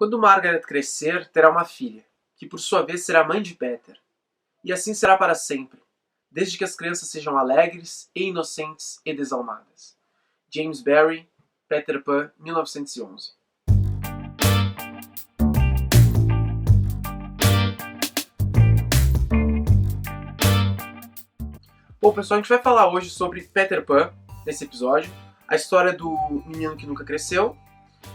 Quando Margaret crescer, terá uma filha, que por sua vez será mãe de Peter. E assim será para sempre, desde que as crianças sejam alegres e inocentes e desalmadas. James Barrie, Peter Pan, 1911. Bom, pessoal, a gente vai falar hoje sobre Peter Pan, nesse episódio. A história do menino que nunca cresceu,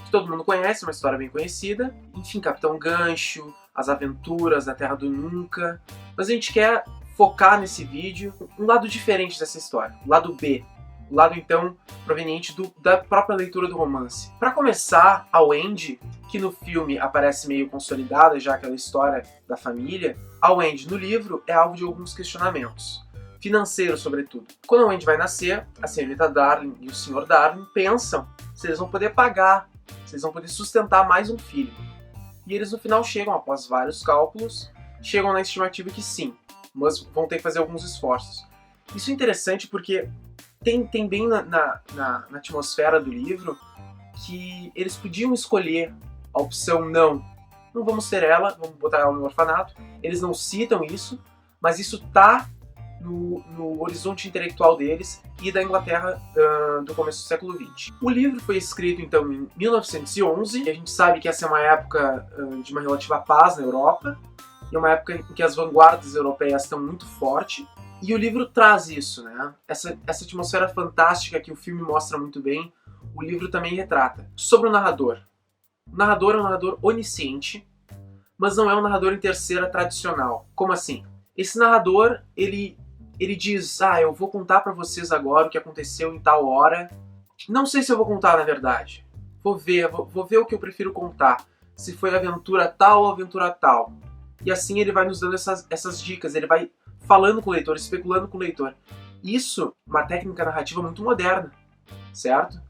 que todo mundo conhece, uma história bem conhecida. Enfim, Capitão Gancho, as aventuras na Terra do Nunca. Mas a gente quer focar nesse vídeo um lado diferente dessa história, o lado B. O lado, então, proveniente da própria leitura do romance. Para começar, a Wendy, que no filme aparece meio consolidada, já aquela história da família, a Wendy no livro é alvo de alguns questionamentos. Financeiro, sobretudo. Quando a Wendy vai nascer, a senhorita Darling e o Sr. Darling pensam se eles vão poder pagar, se eles vão poder sustentar mais um filho. E eles no final chegam, após vários cálculos, chegam na estimativa que sim, mas vão ter que fazer alguns esforços. Isso é interessante porque tem bem na atmosfera do livro que eles podiam escolher a opção não vamos ter ela, vamos botar ela no orfanato. Eles não citam isso, mas isso tá no horizonte intelectual deles e da Inglaterra do começo do século XX. O livro foi escrito, então, em 1911, e a gente sabe que essa é uma época de uma relativa paz na Europa, e uma época em que as vanguardas europeias estão muito fortes, e o livro traz isso, né? Essa atmosfera fantástica que o filme mostra muito bem, o livro também retrata. Sobre o narrador. O narrador é um narrador onisciente, mas não é um narrador em terceira tradicional. Como assim? Esse narrador, ele diz, eu vou contar pra vocês agora o que aconteceu em tal hora. Não sei se eu vou contar, na verdade. Vou ver o que eu prefiro contar. Se foi aventura tal ou aventura tal. E assim ele vai nos dando essas dicas, ele vai falando com o leitor, especulando com o leitor. Isso, uma técnica narrativa muito moderna, certo?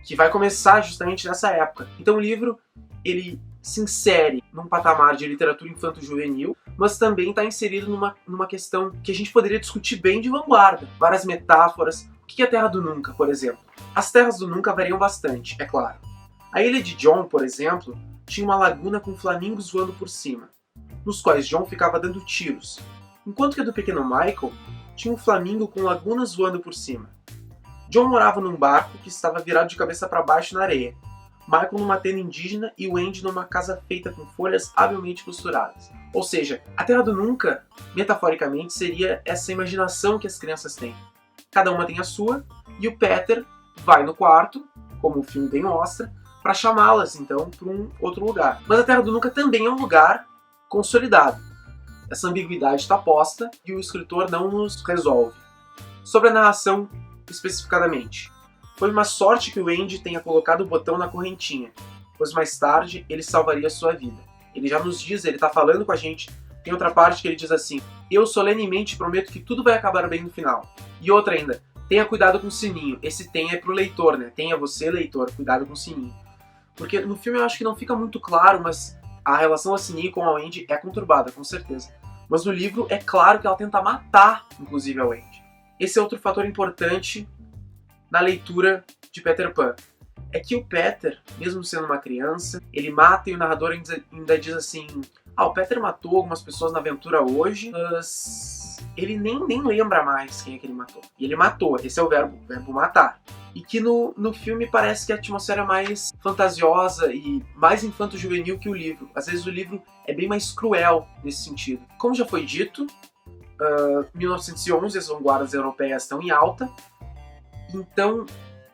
Que vai começar justamente nessa época. Então o livro, ele se insere num patamar de literatura infanto-juvenil, mas também está inserido numa questão que a gente poderia discutir bem de vanguarda. Várias metáforas. O que é a Terra do Nunca, por exemplo? As terras do Nunca variam bastante, é claro. A ilha de John, por exemplo, tinha uma laguna com flamingos voando por cima, nos quais John ficava dando tiros, enquanto que a do pequeno Michael tinha um flamingo com lagunas voando por cima. John morava num barco que estava virado de cabeça para baixo na areia, Michael numa tenda indígena e Wendy numa casa feita com folhas habilmente costuradas. Ou seja, a Terra do Nunca, metaforicamente, seria essa imaginação que as crianças têm. Cada uma tem a sua, e o Peter vai no quarto, como o filme bem mostra, para chamá-las, então, para um outro lugar. Mas a Terra do Nunca também é um lugar consolidado. Essa ambiguidade está posta e o escritor não nos resolve. Sobre a narração, especificadamente. Foi uma sorte que o Andy tenha colocado o botão na correntinha, pois mais tarde ele salvaria sua vida. Ele já nos diz, ele está falando com a gente, tem outra parte que ele diz assim, eu solenemente prometo que tudo vai acabar bem no final. E outra ainda, tenha cuidado com o sininho. Esse tenha é pro leitor, né? Tenha você, leitor, cuidado com o sininho. Porque no filme eu acho que não fica muito claro, mas a relação da Sininho com a Wendy é conturbada, com certeza. Mas no livro é claro que ela tenta matar, inclusive, a Wendy. Esse é outro fator importante na leitura de Peter Pan. É que o Peter, mesmo sendo uma criança, ele mata e o narrador ainda diz assim, o Peter matou algumas pessoas na aventura hoje, mas ele nem lembra mais quem é que ele matou. E ele matou, esse é o verbo matar. E que no filme parece que a atmosfera é mais fantasiosa e mais infanto-juvenil que o livro. Às vezes o livro é bem mais cruel nesse sentido. Como já foi dito, 1911 as vanguardas europeias estão em alta, então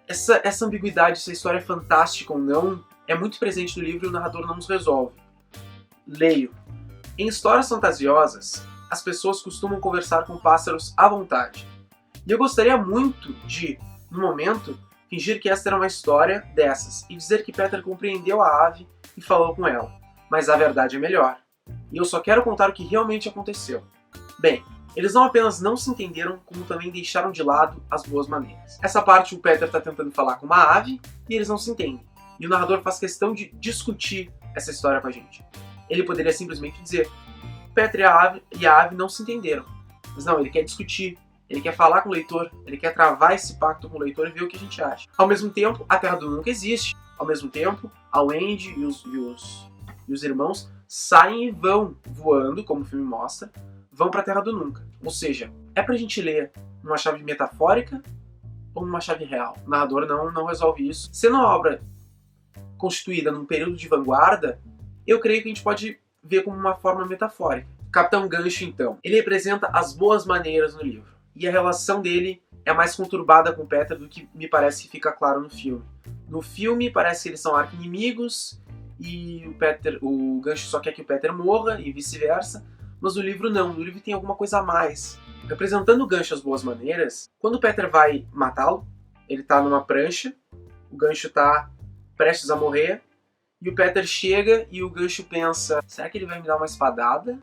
essa ambiguidade, se a história é fantástica ou não, é muito presente no livro e o narrador não nos resolve. Leio. Em histórias fantasiosas, as pessoas costumam conversar com pássaros à vontade. E eu gostaria muito de, no momento, fingir que esta era uma história dessas e dizer que Peter compreendeu a ave e falou com ela. Mas a verdade é melhor. E eu só quero contar o que realmente aconteceu. Bem, eles não apenas não se entenderam, como também deixaram de lado as boas maneiras. Essa parte o Peter está tentando falar com uma ave e eles não se entendem. E o narrador faz questão de discutir essa história com a gente. Ele poderia simplesmente dizer, Peter e a ave não se entenderam. Mas não, ele quer discutir, ele quer falar com o leitor, ele quer travar esse pacto com o leitor e ver o que a gente acha. Ao mesmo tempo, a Terra do Nunca existe. Ao mesmo tempo, a Wendy e os E os irmãos saem e vão voando, como o filme mostra, vão pra Terra do Nunca. Ou seja, é pra gente ler numa chave metafórica ou numa chave real. O narrador não resolve isso. Sendo uma obra constituída num período de vanguarda, eu creio que a gente pode ver como uma forma metafórica. Capitão Gancho, então, ele representa as boas maneiras no livro. E a relação dele é mais conturbada com o Peter do que me parece que fica claro no filme. No filme parece que eles são arqui-inimigos e o Gancho só quer que o Peter morra e vice-versa, mas no livro não, no livro tem alguma coisa a mais. Representando o Gancho as boas maneiras, quando o Peter vai matá-lo, ele tá numa prancha, o Gancho tá prestes a morrer, e o Peter chega e o Gancho pensa, será que ele vai me dar uma espadada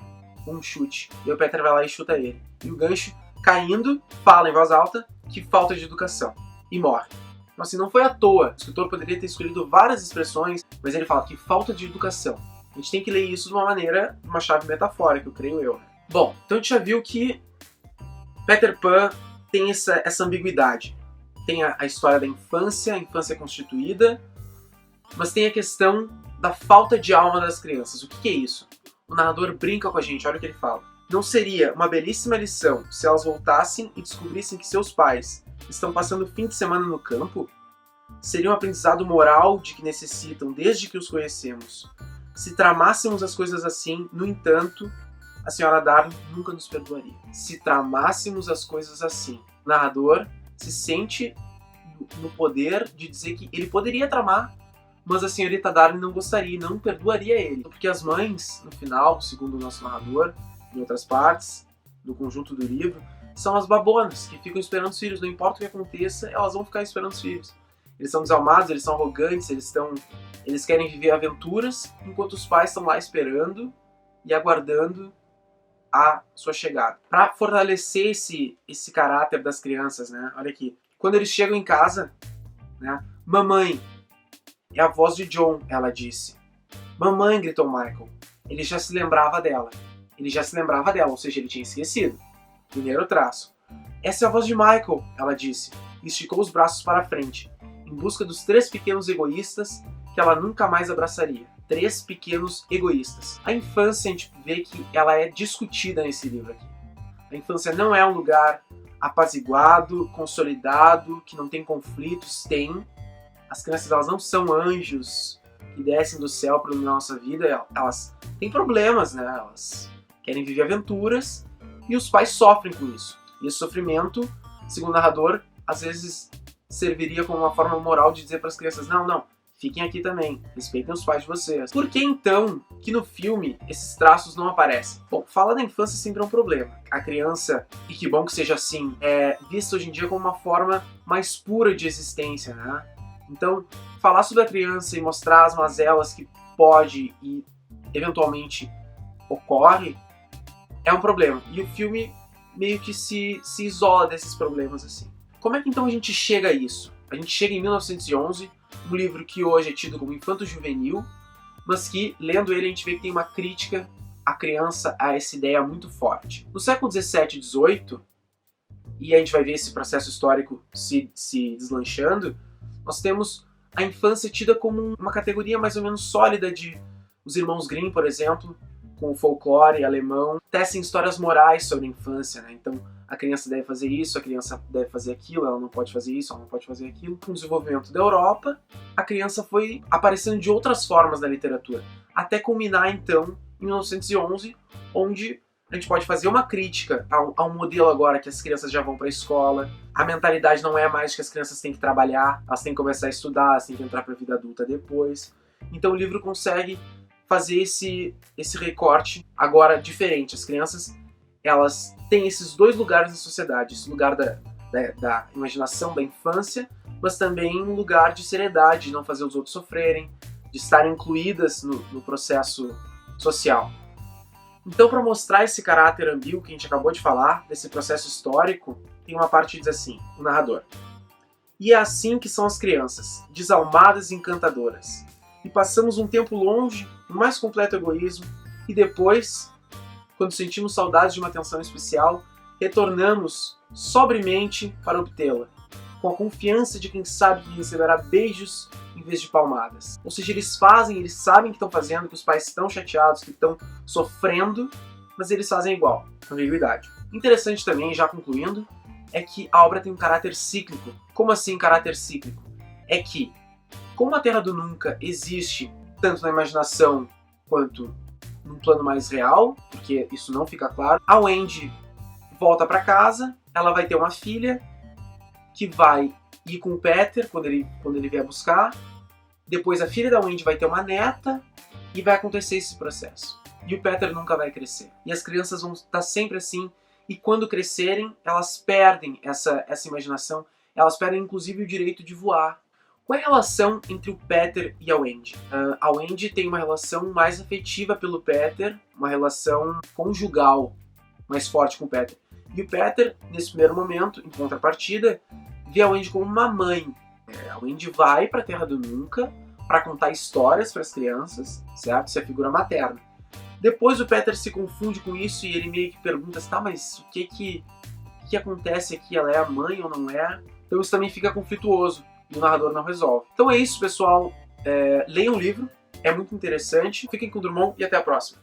ou um chute? E o Peter vai lá e chuta ele. E o Gancho, caindo, fala em voz alta que falta de educação e morre. Então assim, não foi à toa. O escritor poderia ter escolhido várias expressões, mas ele fala que falta de educação. A gente tem que ler isso de uma maneira, de uma chave metafórica, eu creio eu. Bom, então a gente já viu que Peter Pan tem essa ambiguidade. Tem a história da infância, a infância constituída, mas tem a questão da falta de alma das crianças. O que é isso? O narrador brinca com a gente, olha o que ele fala. Não seria uma belíssima lição se elas voltassem e descobrissem que seus pais estão passando o fim de semana no campo? Seria um aprendizado moral de que necessitam desde que os conhecemos. Se tramássemos as coisas assim, no entanto, a senhora Darling nunca nos perdoaria. Se tramássemos as coisas assim. O narrador se sente no poder de dizer que ele poderia tramar, mas a senhorita Darling não gostaria, não perdoaria ele. Porque as mães, no final, segundo o nosso narrador, em outras partes, do conjunto do livro, são as babonas, que ficam esperando os filhos. Não importa o que aconteça, elas vão ficar esperando os filhos. Eles são desalmados, eles são arrogantes, eles querem viver aventuras, enquanto os pais estão lá esperando e aguardando a sua chegada. Para fortalecer esse caráter das crianças, né? Olha aqui. Quando eles chegam em casa, né? Mamãe, é a voz de John, ela disse. Mamãe, gritou Michael. Ele já se lembrava dela. Ou seja, ele tinha esquecido. Primeiro traço. Essa é a voz de Michael, ela disse, e esticou os braços para a frente, em busca dos 3 pequenos egoístas que ela nunca mais abraçaria. 3 pequenos egoístas. A infância, a gente vê que ela é discutida nesse livro aqui. A infância não é um lugar apaziguado, consolidado, que não tem conflitos. Tem. As crianças, elas não são anjos que descem do céu para iluminar a nossa vida. Elas têm problemas, né? Elas querem viver aventuras e os pais sofrem com isso. E esse sofrimento, segundo o narrador, às vezes serviria como uma forma moral de dizer para as crianças, não, fiquem aqui também, respeitem os pais de vocês. Por que então que no filme esses traços não aparecem? Bom, falar da infância sempre é um problema. A criança, e que bom que seja assim, é vista hoje em dia como uma forma mais pura de existência, né? Então, falar sobre a criança e mostrar as mazelas que pode e eventualmente ocorre é um problema. E o filme meio que se isola desses problemas assim. Como é que então a gente chega a isso? A gente chega em 1911, um livro que hoje é tido como infanto-juvenil, mas que, lendo ele, a gente vê que tem uma crítica à criança, a essa ideia muito forte. No século XVII e XVIII, e a gente vai ver esse processo histórico se deslanchando, nós temos a infância tida como uma categoria mais ou menos sólida de os irmãos Grimm, por exemplo, com o folclore alemão, tecem histórias morais sobre a infância, né? Então, a criança deve fazer isso, a criança deve fazer aquilo, ela não pode fazer isso, ela não pode fazer aquilo. Com o desenvolvimento da Europa, a criança foi aparecendo de outras formas na literatura, até culminar, então, em 1911, onde a gente pode fazer uma crítica ao modelo agora que as crianças já vão para a escola. A mentalidade não é mais que as crianças têm que trabalhar, elas têm que começar a estudar, elas têm que entrar para a vida adulta depois. Então o livro consegue fazer esse recorte agora diferente. As crianças, elas têm esses 2 lugares na sociedade, esse lugar da imaginação, da infância, mas também um lugar de seriedade, de não fazer os outros sofrerem, de estarem incluídas no processo social. Então, para mostrar esse caráter ambíguo que a gente acabou de falar, desse processo histórico, tem uma parte que diz assim, o narrador. E é assim que são as crianças, desalmadas e encantadoras. E passamos um tempo longe, no mais completo egoísmo, e depois, quando sentimos saudades de uma atenção especial, retornamos sobremente para obtê-la. com a confiança de quem sabe que receberá beijos em vez de palmadas. Ou seja, eles sabem que estão fazendo, que os pais estão chateados, que estão sofrendo, mas eles fazem igual. Ambiguidade. Interessante também, já concluindo, é que a obra tem um caráter cíclico. Como assim caráter cíclico? É que, como a Terra do Nunca existe tanto na imaginação quanto num plano mais real, porque isso não fica claro, a Wendy volta para casa, ela vai ter uma filha que vai ir com o Peter quando ele vier buscar. Depois a filha da Wendy vai ter uma neta e vai acontecer esse processo. E o Peter nunca vai crescer. E as crianças vão estar sempre assim, e quando crescerem, elas perdem essa imaginação, elas perdem inclusive o direito de voar. Qual é a relação entre o Peter e a Wendy? A Wendy tem uma relação mais afetiva pelo Peter, uma relação conjugal mais forte com o Peter. E o Peter, nesse primeiro momento, em contrapartida, vê a Wendy como uma mãe. A Wendy vai para a Terra do Nunca para contar histórias para as crianças, certo? Isso é a figura materna. Depois o Peter se confunde com isso e ele meio que pergunta, tá, mas o que acontece aqui? Ela é a mãe ou não é? Então isso também fica conflituoso e o narrador não resolve. Então é isso, pessoal. Leiam o livro, é muito interessante. Fiquem com o Drummond e até a próxima.